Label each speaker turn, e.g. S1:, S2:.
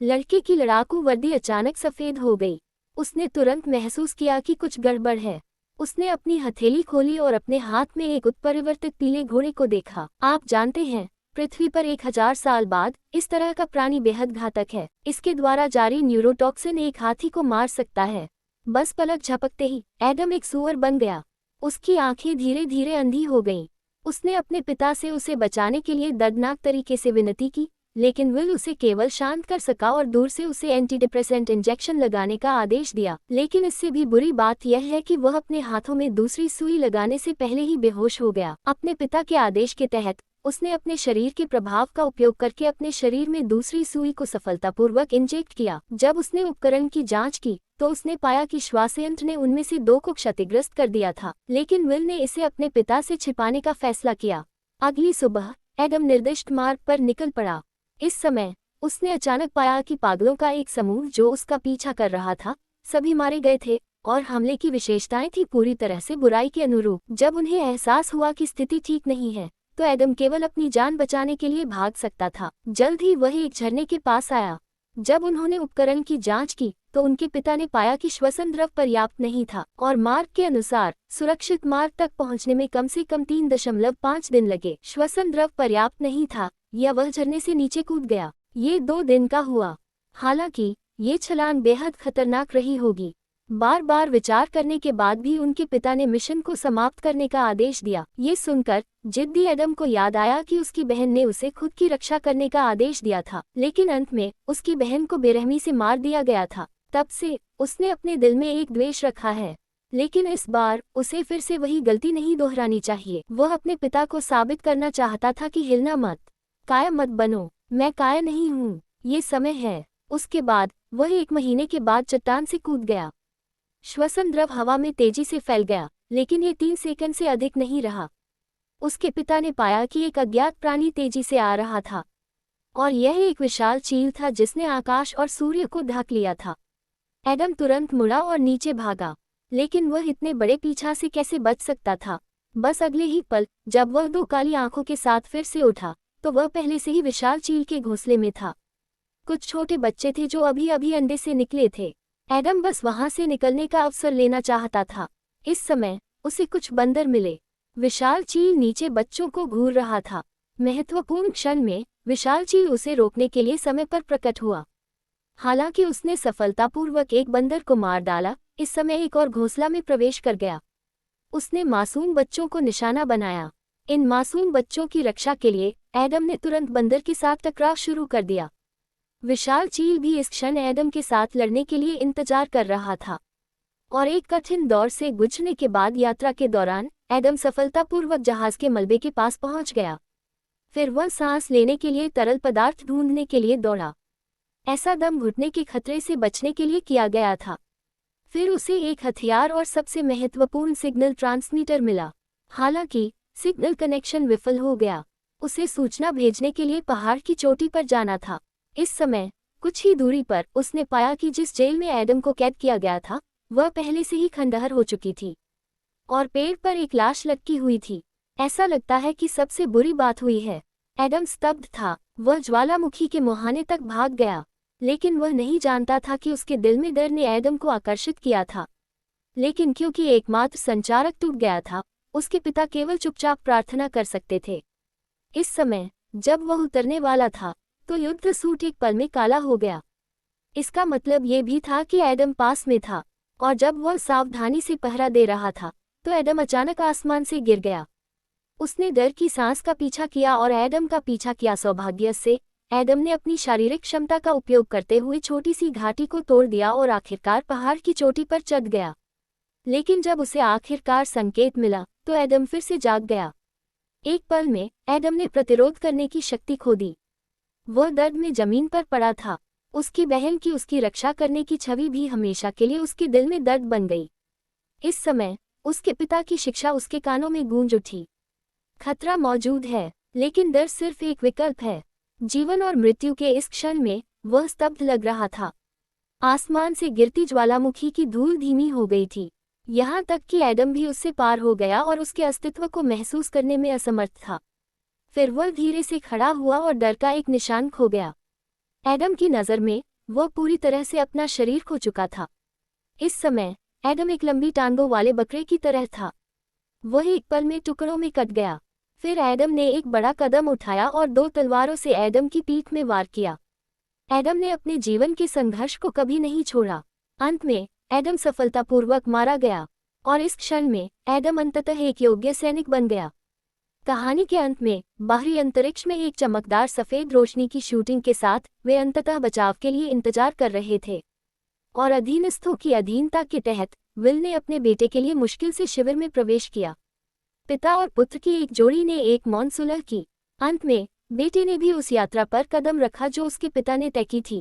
S1: लड़के की लड़ाकू वर्दी अचानक सफेद हो गई। उसने तुरंत महसूस किया कि कुछ गड़बड़ है। उसने अपनी हथेली खोली और अपने हाथ में एक उत्परिवर्तित पीले घोड़े को देखा। आप जानते हैं, पृथ्वी पर 1000 साल बाद इस तरह का प्राणी बेहद घातक है। इसके द्वारा जारी न्यूरोटॉक्सिन एक हाथी को मार सकता है। बस पलक झपकते ही एडम एक सूअर बन गया। उसकी आंखें धीरे धीरे अंधी हो गईं। उसने अपने पिता से उसे बचाने के लिए दर्दनाक तरीके से विनती की, लेकिन विल उसे केवल शांत कर सका और दूर से उसे एंटीडिप्रेसेंट इंजेक्शन लगाने का आदेश दिया। लेकिन इससे भी बुरी बात यह है कि वह अपने हाथों में दूसरी सुई लगाने से पहले ही बेहोश हो गया। अपने पिता के आदेश के तहत उसने अपने शरीर के प्रभाव का उपयोग करके अपने शरीर में दूसरी सुई को सफलतापूर्वक इंजेक्ट किया। जब उसने उपकरण की जांच की तो उसने पाया कि श्वासयंत्र ने उनमें से 2 को क्षतिग्रस्त कर दिया था, लेकिन विल ने इसे अपने पिता से छिपाने का फैसला किया। अगली सुबह एडम निर्दिष्ट मार्ग पर निकल पड़ा। इस समय उसने अचानक पाया कि पागलों का एक समूह जो उसका पीछा कर रहा था, सभी मारे गए थे और हमले की विशेषताएं थी पूरी तरह से बुराई के अनुरूप। जब उन्हें एहसास हुआ कि स्थिति ठीक नहीं है, तो एडम केवल अपनी जान बचाने के लिए भाग सकता था। जल्द ही वह एक झरने के पास आया। जब उन्होंने उपकरण की जांच की तो उनके पिता ने पाया कि श्वसन द्रव पर्याप्त नहीं था और मार्ग के अनुसार सुरक्षित मार्ग तक पहुंचने में कम से कम 3.5 दिन लगे। श्वसन द्रव पर्याप्त नहीं था या वह झरने से नीचे कूद गया। ये 2 दिन का हुआ। हालांकि ये छलांग बेहद खतरनाक रही होगी। बार बार विचार करने के बाद भी उनके पिता ने मिशन को समाप्त करने का आदेश दिया। ये सुनकर जिद्दी एडम को याद आया कि उसकी बहन ने उसे खुद की रक्षा करने का आदेश दिया था, लेकिन अंत में उसकी बहन को बेरहमी से मार दिया गया था। तब से उसने अपने दिल में एक द्वेष रखा है, लेकिन इस बार उसे फिर से वही गलती नहीं दोहरानी चाहिए। वह अपने पिता को साबित करना चाहता था कि हिलना मत, काया मत बनो, मैं काया नहीं हूँ, ये समय है। उसके बाद वह 1 महीने के बाद चट्टान से कूद गया। श्वसन द्रव हवा में तेजी से फैल गया, लेकिन ये 3 सेकंड से अधिक नहीं रहा। उसके पिता ने पाया कि एक अज्ञात प्राणी तेजी से आ रहा था और यह एक विशाल चील था जिसने आकाश और सूर्य को ढक लिया था। एडम तुरंत मुड़ा और नीचे भागा, लेकिन वह इतने बड़े पीछा से कैसे बच सकता था। बस अगले ही पल जब वह 2 काली आंखों के साथ फिर से उठा तो वह पहले से ही विशाल चील के घोंसले में था। कुछ छोटे बच्चे थे जो अभी अभी अंडे से निकले थे। एडम बस वहां से निकलने का अवसर लेना चाहता था। इस समय उसे कुछ बंदर मिले। विशाल चील नीचे बच्चों को घूर रहा था। महत्वपूर्ण क्षण में विशाल चील उसे रोकने के लिए समय पर प्रकट हुआ। हालांकि उसने सफलतापूर्वक एक बंदर को मार डाला, इस समय एक और घोंसला में प्रवेश कर गया। उसने मासूम बच्चों को निशाना बनाया। इन मासूम बच्चों की रक्षा के लिए एडम ने तुरंत बंदर के साथ टकराव शुरू कर दिया। विशाल चील भी इस क्षण एडम के साथ लड़ने के लिए इंतजार कर रहा था और एक कठिन दौर से गुजरने के बाद यात्रा के दौरान एडम सफलतापूर्वक जहाज के मलबे के पास पहुंच गया। फिर वह सांस लेने के लिए तरल पदार्थ ढूंढने के लिए दौड़ा। ऐसा दम घुटने के खतरे से बचने के लिए किया गया था। फिर उसे एक हथियार और सबसे महत्वपूर्ण सिग्नल ट्रांसमीटर मिला। हालांकि सिग्नल कनेक्शन विफल हो गया। उसे सूचना भेजने के लिए पहाड़ की चोटी पर जाना था। इस समय कुछ ही दूरी पर उसने पाया कि जिस जेल में एडम को कैद किया गया था वह पहले से ही खंडहर हो चुकी थी और पेड़ पर एक लाश लटकी हुई थी। ऐसा लगता है कि सबसे बुरी बात हुई है। एडम स्तब्ध था। वह ज्वालामुखी के मुहाने तक भाग गया, लेकिन वह नहीं जानता था कि उसके दिल में डर ने एडम को आकर्षित किया था। लेकिन क्योंकि एकमात्र संचारक टूट गया था, उसके पिता केवल चुपचाप प्रार्थना कर सकते थे। इस समय जब वह उतरने वाला था तो युद्ध सूट एक पल में काला हो गया। इसका मतलब ये भी था कि एडम पास में था और जब वह सावधानी से पहरा दे रहा था तो एडम अचानक आसमान से गिर गया। उसने डर की सांस का पीछा किया और एडम का पीछा किया। सौभाग्य से एडम ने अपनी शारीरिक क्षमता का उपयोग करते हुए छोटी सी घाटी को तोड़ दिया और आखिरकार पहाड़ की चोटी पर चढ़ गया। लेकिन जब उसे आखिरकार संकेत मिला तो एडम फिर से जाग गया। एक पल में एडम ने प्रतिरोध करने की शक्ति खो दी। वह दर्द में जमीन पर पड़ा था। उसकी बहन की उसकी रक्षा करने की छवि भी हमेशा के लिए उसके दिल में दर्द बन गई। इस समय उसके पिता की शिक्षा उसके कानों में गूंज उठी। खतरा मौजूद है, लेकिन डर सिर्फ एक विकल्प है। जीवन और मृत्यु के इस क्षण में वह स्तब्ध लग रहा था। आसमान से गिरती ज्वालामुखी की धूल धीमी हो गई थी, यहाँ तक कि एडम भी उससे पार हो गया और उसके अस्तित्व को महसूस करने में असमर्थ था। फिर वह धीरे से खड़ा हुआ और डर का एक निशान खो गया। एडम की नज़र में वह पूरी तरह से अपना शरीर खो चुका था। इस समय एडम एक लंबी टांगों वाले बकरे की तरह था। वह एक पल में टुकड़ों में कट गया। फिर एडम ने एक बड़ा कदम उठाया और 2 तलवारों से एडम की पीठ में वार किया। एडम ने अपने जीवन के संघर्ष को कभी नहीं छोड़ा। अंत में एडम सफलतापूर्वक मारा गया और इस क्षण में एडम अंततः एक योग्य सैनिक बन गया। कहानी के अंत में बाहरी अंतरिक्ष में एक चमकदार सफेद रोशनी की शूटिंग के साथ वे अंततः बचाव के लिए इंतजार कर रहे थे और अधीनस्थों की अधीनता के तहत विल ने अपने बेटे के लिए मुश्किल से शिविर में प्रवेश किया। पिता और पुत्र की एक जोड़ी ने एक मौन सुलह की। अंत में बेटे ने भी उस यात्रा पर कदम रखा जो उसके पिता ने तय की थी।